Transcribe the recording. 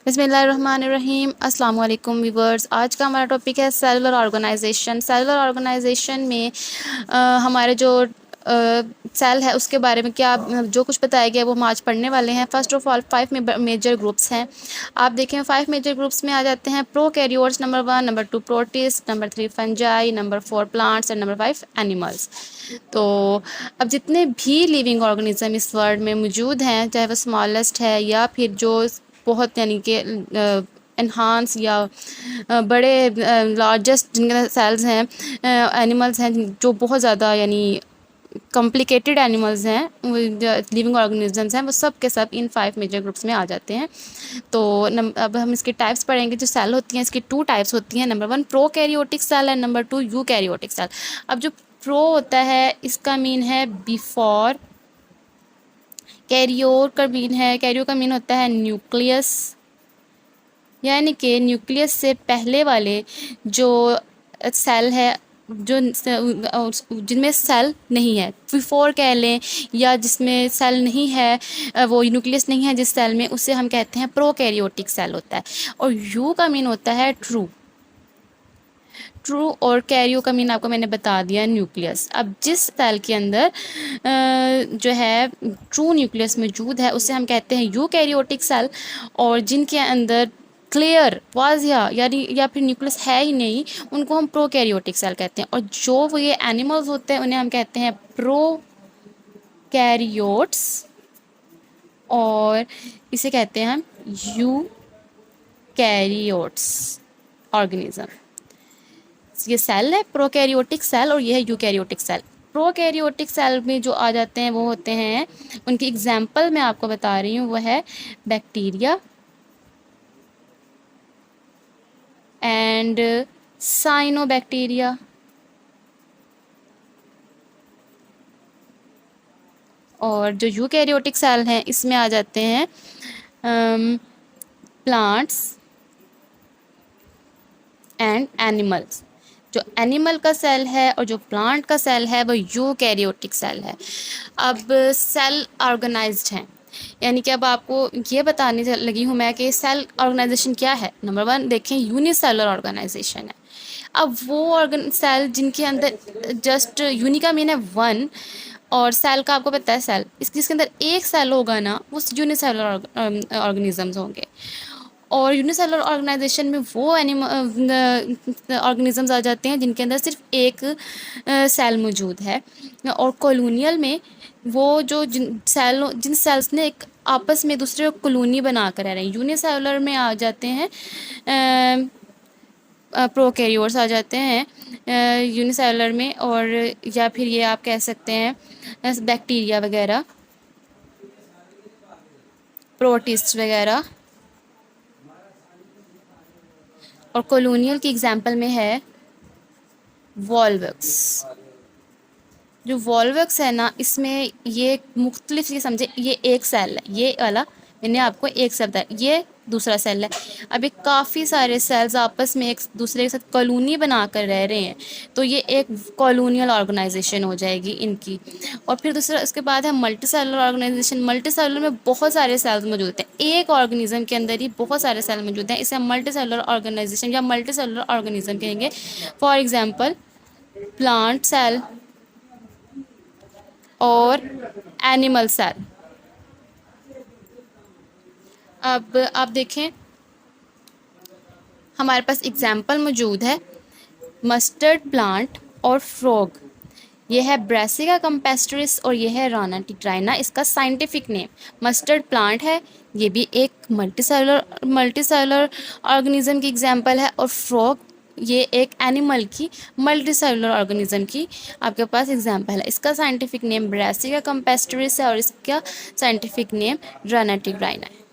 बिस्मिल्लाहिर्रहमानिर्रहीम। अस्सलाम वालेकुम व्यूवर्स। आज का हमारा टॉपिक है सेलुलर ऑर्गेनाइजेशन। सेलुलर ऑर्गेनाइजेशन में हमारे जो सेल है उसके बारे में क्या जो कुछ बताया गया वो हम आज पढ़ने वाले हैं। First of all 5 major groups हैं। आप देखें 5 मेजर ग्रुप्स में आ जाते हैं prokaryotes number 1, number 2 protist, number 3 fungi, number 4 plants and number 5 animals. तो अब जितने भी लिविंग ऑर्गेनिज्म इस वर्ल्ड में मौजूद हैं, चाहे वो स्मॉलेस्ट है या फिर जो बहुत यानी कि एनहांस या बड़े लार्जेस्ट जिनके सेल्स हैं, एनिमल्स हैं जो बहुत ज़्यादा यानी कॉम्प्लिकेटेड एनिमल्स हैं, लिविंग ऑर्गेनिजम्स हैं, वो सब के सब इन 5 मेजर ग्रुप्स में आ जाते हैं। तो अब हम इसके टाइप्स पढ़ेंगे। जो सेल होती हैं इसकी 2 टाइप्स होती हैं। Number 1 prokaryotic cell and number 2 eukaryotic cell. अब जो प्रो होता है इसका मीन है बिफोर, कैरियोर का मीन है, कैरियो का मीन होता है न्यूक्लियस, यानी कि न्यूक्लियस से पहले वाले जो सेल है, जो जिनमें सेल नहीं है, बिफोर कह लें, या जिसमें सेल नहीं है, वो न्यूक्लियस नहीं है जिस सेल में, उसे हम कहते हैं प्रोकैरियोटिक सेल होता है। और यू का मीन होता है ट्रू। ट्रू और कैरियो का मीन आपको मैंने बता दिया, न्यूक्लियस। अब जिस सेल के अंदर जो है ट्रू न्यूक्लियस मौजूद है उसे हम कहते हैं यूकैरियोटिक सेल, और जिनके अंदर क्लियर वाजिया यानी या फिर न्यूक्लियस है ही नहीं उनको हम प्रोकैरियोटिक सेल कहते हैं। और जो वो ये एनिमल्स होते हैं उन्हें हम कहते हैं प्रोकैरियोट्स, और इसे कहते हैं हम यूकैरियोट्स ऑर्गेनिज्म। ये सेल है प्रोकैरियोटिक सेल और ये है यूकैरियोटिक सेल। प्रोकैरियोटिक सेल में जो आ जाते हैं वो होते हैं, उनकी एग्जांपल मैं आपको बता रही हूँ, वो है बैक्टीरिया एंड साइनोबैक्टीरिया। और जो यूकैरियोटिक सेल हैं इसमें आ जाते हैं प्लांट्स एंड एनिमल्स। जो एनिमल का सेल है और जो प्लांट का सेल है वो यूकैरियोटिक सेल है। अब सेल ऑर्गेनाइज्ड हैं, यानी कि अब आपको ये बताने लगी हूँ मैं कि सेल ऑर्गेनाइजेशन क्या है। नंबर 1 देखें, यूनिसेलुलर ऑर्गेनाइजेशन है। अब वो ऑर्गन सेल जिनके अंदर जस्ट यूनि का मीन है 1, और सेल का आपको पता है सेल, जिसके अंदर एक सेल होगा ना वो यूनिसेलुलर ऑर्गेनिजम्स होंगे। और यूनिसेलुलर ऑर्गेनाइजेशन में वो ऑर्गेनिजम्स आ जाते हैं जिनके अंदर सिर्फ एक सेल मौजूद है। और कॉलोनियल में वो जो जिन सेल्स ने एक आपस में दूसरे कॉलोनी बना कर रह रहे हैं। यूनिसेलुलर में आ जाते हैं प्रोकैरियोट्स आ जाते हैं यूनिसेलुलर में, और या फिर ये आप कह सकते हैं बैक्टीरिया वगैरह, प्रोटिस्ट वगैरह। और कॉलोनियल की एग्जांपल में है वॉल्वक्स। जो वॉल्वक्स है ना, इसमें ये मुख्तलिफ, ये समझे ये एक सेल है, ये वाला मैंने आपको एक सेल बताया, ये दूसरा सेल है। अभी काफ़ी सारे सेल्स आपस में एक दूसरे के साथ कॉलोनी बना कर रह रहे हैं, तो ये एक कॉलोनियल ऑर्गेनाइजेशन हो जाएगी इनकी। और फिर दूसरा इसके बाद है multicellular organisation. Multicellular में बहुत सारे सेल्स मौजूद हैं, एक ऑर्गेनिज्म के अंदर ही बहुत सारे सेल मौजूद हैं, इसे हम मल्टी सेलुलर ऑर्गेनाइजेशन या मल्टी सेलुलर ऑर्गेनिज्म कहेंगे। फॉर एग्जाम्पल प्लांट सेल और एनिमल सेल। अब आप देखें हमारे पास एग्जाम्पल मौजूद है मस्टर्ड प्लांट और फ्रॉग। ये है ब्रासिका कंपेस्टरिस और ये है राना टिग्राइना, इसका साइंटिफिक नेम। मस्टर्ड प्लांट है, ये भी एक मल्टी सेलुलर ऑर्गेनिज्म की एग्जाम्पल है। और फ्रॉग ये एक एनिमल की मल्टी सेलुलर ऑर्गेनिज्म की आपके पास एग्जाम्पल है। इसका साइंटिफिक नेम ब्रासिका कंपेस्टरिस है और इसका साइंटिफिक नेम राना टिग्राइना है।